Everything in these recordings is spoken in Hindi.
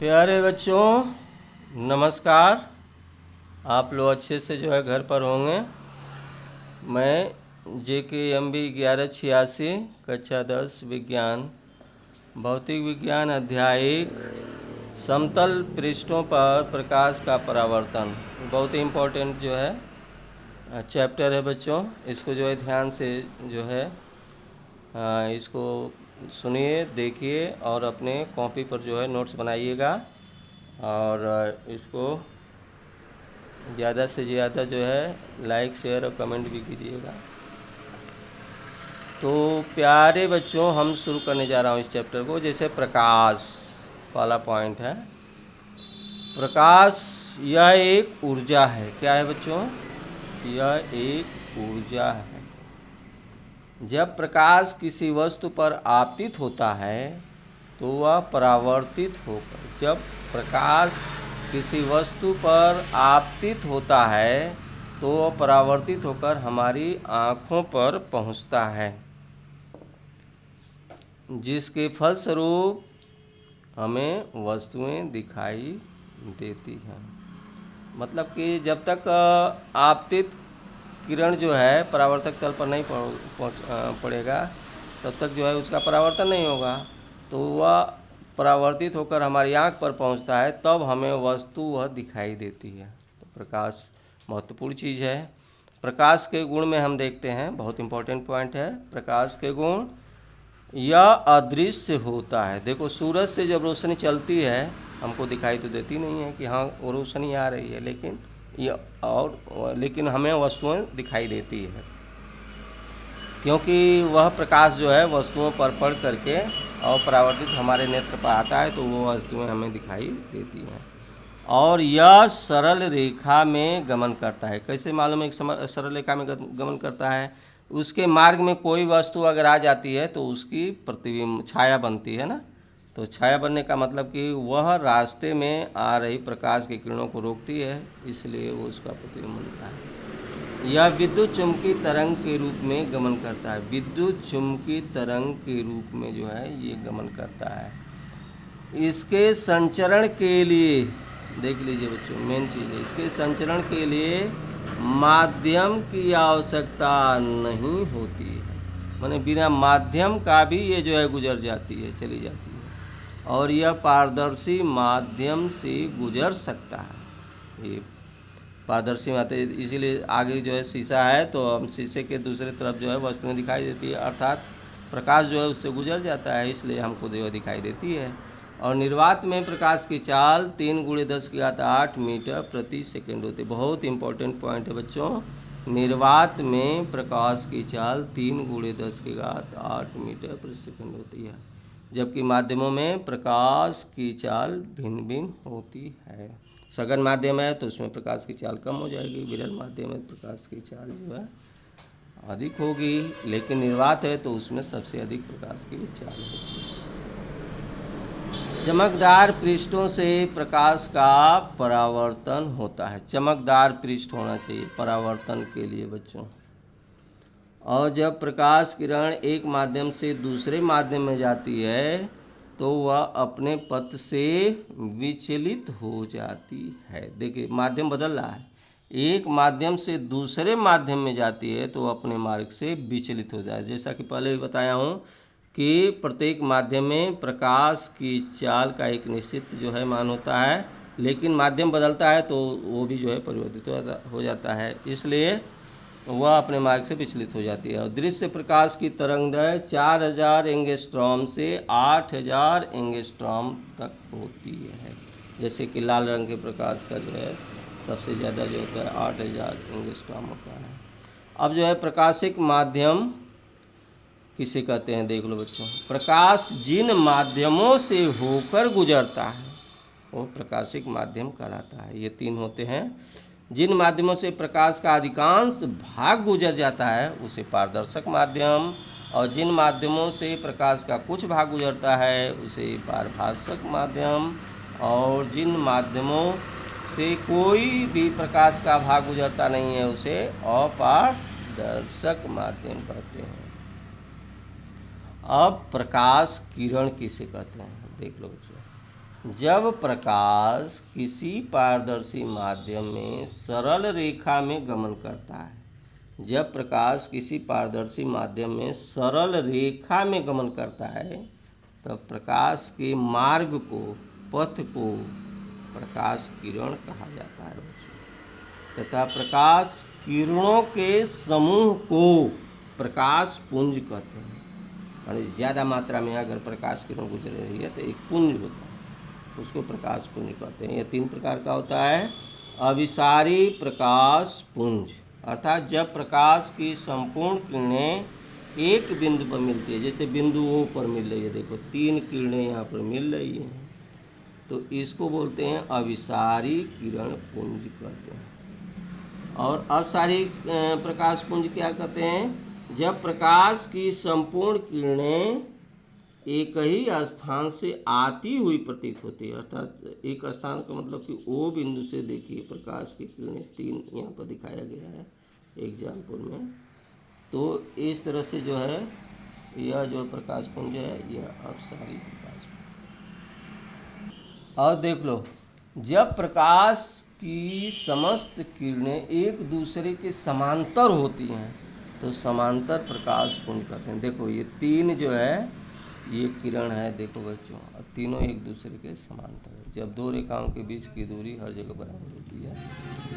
प्यारे बच्चों, नमस्कार। आप लोग अच्छे से जो है घर पर होंगे। मैं JKMB 1186 कक्षा 10 विज्ञान भौतिक विज्ञान अध्याय 1 समतल पृष्ठों पर प्रकाश का परावर्तन बहुत ही इम्पोर्टेंट जो है चैप्टर है बच्चों। इसको जो है ध्यान से जो है इसको सुनिए, देखिए और अपने कॉपी पर जो है नोट्स बनाइएगा और इसको ज़्यादा से ज़्यादा जो है लाइक, शेयर और कमेंट भी कीजिएगा। तो प्यारे बच्चों, हम शुरू करने जा रहा हूँ इस चैप्टर को। जैसे प्रकाश वाला पॉइंट है। प्रकाश यह एक ऊर्जा है। क्या है बच्चों? यह एक ऊर्जा है। जब प्रकाश किसी वस्तु पर आपतित होता है तो वह परावर्तित होकर जब प्रकाश किसी वस्तु पर आपतित होता है तो वह परावर्तित होकर हमारी आँखों पर पहुँचता है, जिसके फलस्वरूप हमें वस्तुएं दिखाई देती हैं। मतलब कि जब तक आपतित किरण जो है परावर्तक तल पर नहीं पड़ेगा तब तक जो है उसका परावर्तन नहीं होगा। तो वह परावर्तित होकर हमारी आँख पर पहुंचता है, तब हमें वस्तु वह दिखाई देती है। तो प्रकाश महत्वपूर्ण चीज़ है। प्रकाश के गुण में हम देखते हैं, बहुत इंपॉर्टेंट पॉइंट है प्रकाश के गुण। यह अदृश्य होता है। देखो, सूरज से जब रोशनी चलती है हमको दिखाई तो देती नहीं है कि हाँ वो रोशनी आ रही है, लेकिन हमें वस्तुएं दिखाई देती है, क्योंकि वह प्रकाश जो है वस्तुओं पर पड़ करके और परावर्तित हमारे नेत्र पर आता है, तो वो वस्तुएं हमें दिखाई देती हैं। और यह सरल रेखा में गमन करता है। कैसे मालूम है कि सरल रेखा में गमन करता है? उसके मार्ग में कोई वस्तु अगर आ जाती है तो उसकी प्रतिबिंब छाया बनती है ना। तो छाया बनने का मतलब कि वह रास्ते में आ रही प्रकाश की किरणों को रोकती है, इसलिए वो उसका प्रतिबिंब बनता है। यह विद्युत चुम्बकीय तरंग के रूप में गमन करता है। विद्युत चुम्बकीय तरंग के रूप में जो है ये गमन करता है। इसके संचरण के लिए देख लीजिए बच्चों, मेन चीज़ है, इसके संचरण के लिए माध्यम की आवश्यकता नहीं होती है। माने बिना माध्यम का भी ये जो है गुजर जाती है, चली जाती है। और यह पारदर्शी माध्यम से गुजर सकता है। ये पारदर्शी माध्यम, इसीलिए आगे जो है शीशा है तो हम शीशे के दूसरे तरफ जो है वस्तुएं दिखाई देती है, अर्थात प्रकाश जो है उससे गुजर जाता है, इसलिए हमको जो दिखाई देती है। और निर्वात में प्रकाश की चाल 3×10⁸ मीटर प्रति सेकंड होती है। बहुत इंपॉर्टेंट पॉइंट है बच्चों। निर्वात में प्रकाश की चाल 3×10⁸ मीटर प्रति सेकंड होती है, जबकि माध्यमों में प्रकाश की चाल भिन्न भिन्न होती है। सघन माध्यम है तो उसमें प्रकाश की चाल कम हो जाएगी, विरल माध्यम में प्रकाश की चाल जो है अधिक होगी, लेकिन निर्वात है तो उसमें सबसे अधिक प्रकाश की चाल होगी। चमकदार पृष्ठों से प्रकाश का परावर्तन होता है। चमकदार पृष्ठ होना चाहिए परावर्तन के लिए बच्चों। और जब प्रकाश किरण एक माध्यम से दूसरे माध्यम में जाती है तो वह अपने पथ से विचलित हो जाती है। देखिए, माध्यम बदल रहा है। एक माध्यम से दूसरे माध्यम में जाती है तो अपने मार्ग से विचलित हो जाए। जैसा कि पहले भी बताया हूँ कि प्रत्येक माध्यम में प्रकाश की चाल का एक निश्चित जो है मान होता है, लेकिन माध्यम बदलता है तो वो भी जो है परिवर्तित हो जाता है, इसलिए वह अपने मार्ग से विचलित हो जाती है। और दृश्य प्रकाश की तरंगदैर्घ्य 4000 एंगस्ट्रॉम से 8000 एंगस्ट्रॉम तक होती है। जैसे कि लाल रंग के प्रकाश का जो है सबसे ज़्यादा जो होता है 8000 एंगस्ट्रॉम होता है। अब जो है प्रकाशिक माध्यम किसे कहते हैं देख लो बच्चों। प्रकाश जिन माध्यमों से होकर गुजरता है वो प्रकाशिक माध्यम कहलाता है। ये 3 होते हैं। जिन माध्यमों से प्रकाश का अधिकांश भाग गुजर जाता है उसे पारदर्शक माध्यम, और जिन माध्यमों से प्रकाश का कुछ भाग गुजरता है उसे पारभाषक माध्यम, और जिन माध्यमों से कोई भी प्रकाश का भाग गुजरता नहीं है उसे अपारदर्शक माध्यम कहते हैं। अब प्रकाश किरण किसे कहते हैं देख लो बच्चों। जब प्रकाश किसी पारदर्शी माध्यम में सरल रेखा में गमन करता है, जब प्रकाश किसी पारदर्शी माध्यम में सरल रेखा में गमन करता है, तब प्रकाश के मार्ग को, पथ को प्रकाश किरण कहा जाता है बच्चों। तथा प्रकाश किरणों के समूह को प्रकाश पुंज कहते हैं। यानी ज़्यादा मात्रा में अगर प्रकाश किरण गुजर रही है तो एक पुंज होता है, उसको प्रकाश पुंज कहते हैं। यह 3 प्रकार का होता है। अभिसारी प्रकाश पुंज, अर्थात जब प्रकाश की संपूर्ण किरणें एक बिंदु पर मिलती है, जैसे बिंदु O पर मिल रही है, देखो 3 किरणें यहाँ पर मिल रही हैं, तो इसको बोलते हैं अभिसारी किरण पुंज कहते हैं। और अपसारी प्रकाश पुंज क्या कहते हैं? जब प्रकाश की संपूर्ण किरणें एक ही स्थान से आती हुई प्रतीत होती है, अर्थात एक स्थान का मतलब कि O बिंदु से देखिए प्रकाश की किरणें 3 यहाँ पर दिखाया गया है एग्जाम्पल में। तो इस तरह से जो है यह जो प्रकाश पुंज है यह अपसारी प्रकाश पुंज। और देख लो, जब प्रकाश की समस्त किरणें एक दूसरे के समांतर होती हैं तो समांतर प्रकाश पुंज कहते हैं। देखो ये 3 जो है ये किरण है, देखो बच्चों, तीनों एक दूसरे के समांतर है। जब 2 रेखाओं के बीच की दूरी हर जगह बराबर होती है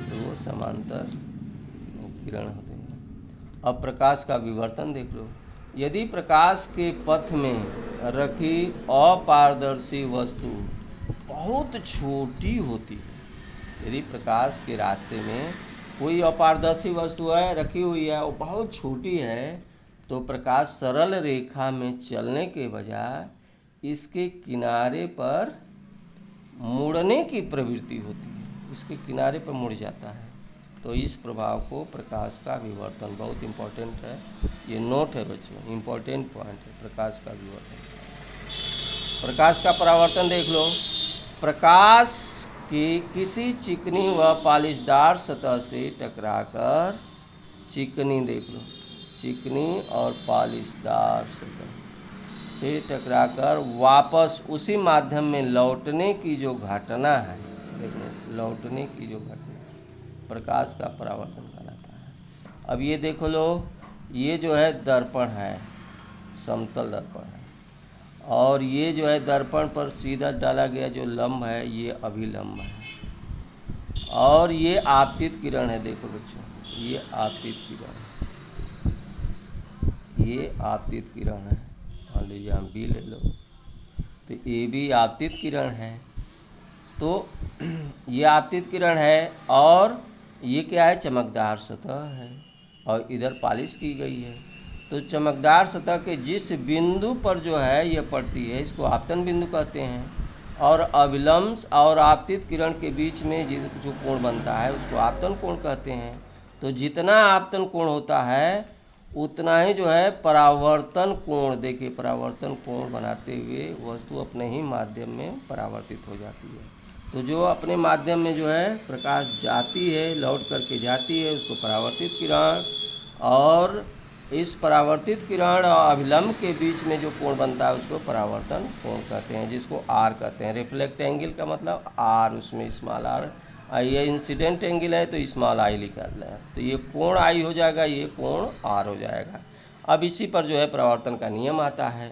तो वो समांतर किरण होते हैं। अब प्रकाश का विवर्तन देख लो। यदि प्रकाश के पथ में रखी अपारदर्शी वस्तु बहुत छोटी होती है, यदि प्रकाश के रास्ते में कोई अपारदर्शी वस्तु है रखी हुई है, वो बहुत छोटी है, तो प्रकाश सरल रेखा में चलने के बजाय इसके किनारे पर मुड़ने की प्रवृत्ति होती है, इसके किनारे पर मुड़ जाता है। तो इस प्रभाव को प्रकाश का विवर्तन, बहुत इम्पोर्टेंट है, ये नोट है बच्चों, इम्पोर्टेंट पॉइंट है प्रकाश का विवर्तन। प्रकाश का परावर्तन देख लो। प्रकाश की किसी चिकनी व पॉलिशदार सतह से टकराकर, चिकनी देख लो, चिकनी और पॉलिशदार सतह से टकराकर वापस उसी माध्यम में लौटने की जो घटना है, देखो लौटने की जो घटना प्रकाश का परावर्तन कहलाता है। अब ये देखो लो, ये जो है दर्पण है, समतल दर्पण है, और ये जो है दर्पण पर सीधा डाला गया जो लंब है ये अभिलंब है, और ये आपतित किरण है। देखो बच्चों, ये आपतित किरण है, ये आपतित किरण है। मान लीजिए हम बी ले लो, तो ये भी आपतित किरण है। तो ये आपतित किरण है, और ये क्या है? चमकदार सतह है, और इधर पॉलिश की गई है। तो चमकदार सतह के जिस बिंदु पर जो है ये पड़ती है, इसको आपतन बिंदु कहते हैं। और अभिलंब और आपतित किरण के बीच में जो कोण बनता है उसको आपतन कोण कहते हैं। तो जितना आपतन कोण होता है उतना ही जो है परावर्तन कोण, देखिए परावर्तन कोण बनाते हुए वस्तु अपने ही माध्यम में परावर्तित हो जाती है। तो जो अपने माध्यम में जो है प्रकाश जाती है, लौट करके जाती है, उसको परावर्तित किरण, और इस परावर्तित किरण और अभिलंब के बीच में जो कोण बनता है उसको परावर्तन कोण कहते हैं, जिसको आर कहते हैं। रिफ्लेक्ट एंगल का मतलब आर, उसमें स्मॉल आर। ये इंसिडेंट एंगल है तो स्मॉल आई लिखा है, तो ये कोण आई हो जाएगा, ये कोण आर हो जाएगा। अब इसी पर जो है परावर्तन का नियम आता है।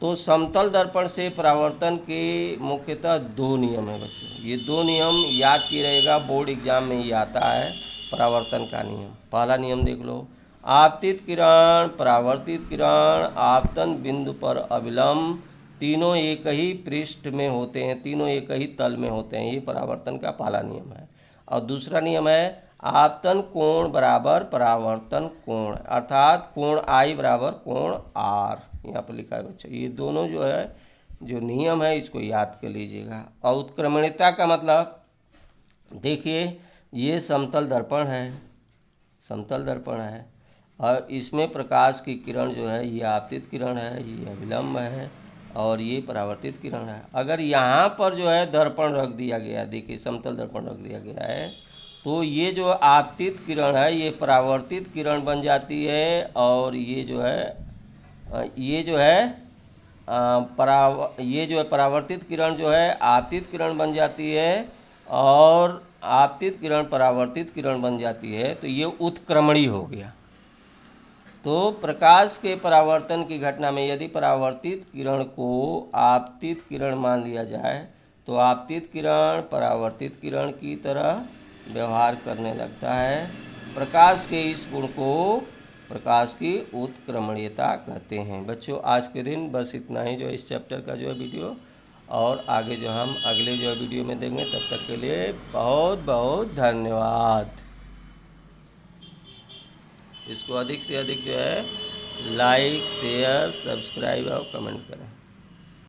तो समतल दर्पण से परावर्तन के मुख्यतः 2 नियम है बच्चों। ये 2 नियम याद किए रहेगा, बोर्ड एग्जाम में ये आता है परावर्तन का नियम। पहला नियम देख लो, आपतित किरण, परावर्तित किरण, आपतन बिंदु पर अभिलंब, तीनों एक ही पृष्ठ में होते हैं, तीनों एक ही तल में होते हैं। ये परावर्तन का पहला नियम है। और दूसरा नियम है आपतन कोण बराबर परावर्तन कोण, अर्थात कोण आई बराबर कोण आर, यहाँ पर लिखा है बच्चों। ये दोनों जो है जो नियम है इसको याद कर लीजिएगा। और उत्क्रमणियता का मतलब देखिए, ये समतल दर्पण है, समतल दर्पण है, और इसमें प्रकाश की किरण जो है ये आपतित किरण है, ये अभिलंब है, और ये परावर्तित किरण है। अगर यहाँ पर जो है दर्पण रख दिया गया, देखिए समतल दर्पण रख दिया गया है, तो ये जो आपतित किरण है ये परावर्तित किरण बन जाती है, और ये जो है ये जो है परावर्तित किरण जो है आपतित किरण बन जाती है और आपतित किरण परावर्तित किरण बन जाती है, तो ये उत्क्रमणी हो गया। तो प्रकाश के परावर्तन की घटना में यदि परावर्तित किरण को आपतित किरण मान लिया जाए तो आपतित किरण परावर्तित किरण की तरह व्यवहार करने लगता है। प्रकाश के इस गुण को प्रकाश की उत्क्रमणीयता कहते हैं। बच्चों, आज के दिन बस इतना ही जो इस चैप्टर का जो है वीडियो, और आगे जो हम अगले जो है वीडियो में देंगे। तब तक के लिए बहुत बहुत धन्यवाद। इसको अधिक से अधिक जो है लाइक, शेयर, सब्सक्राइब और कमेंट करें।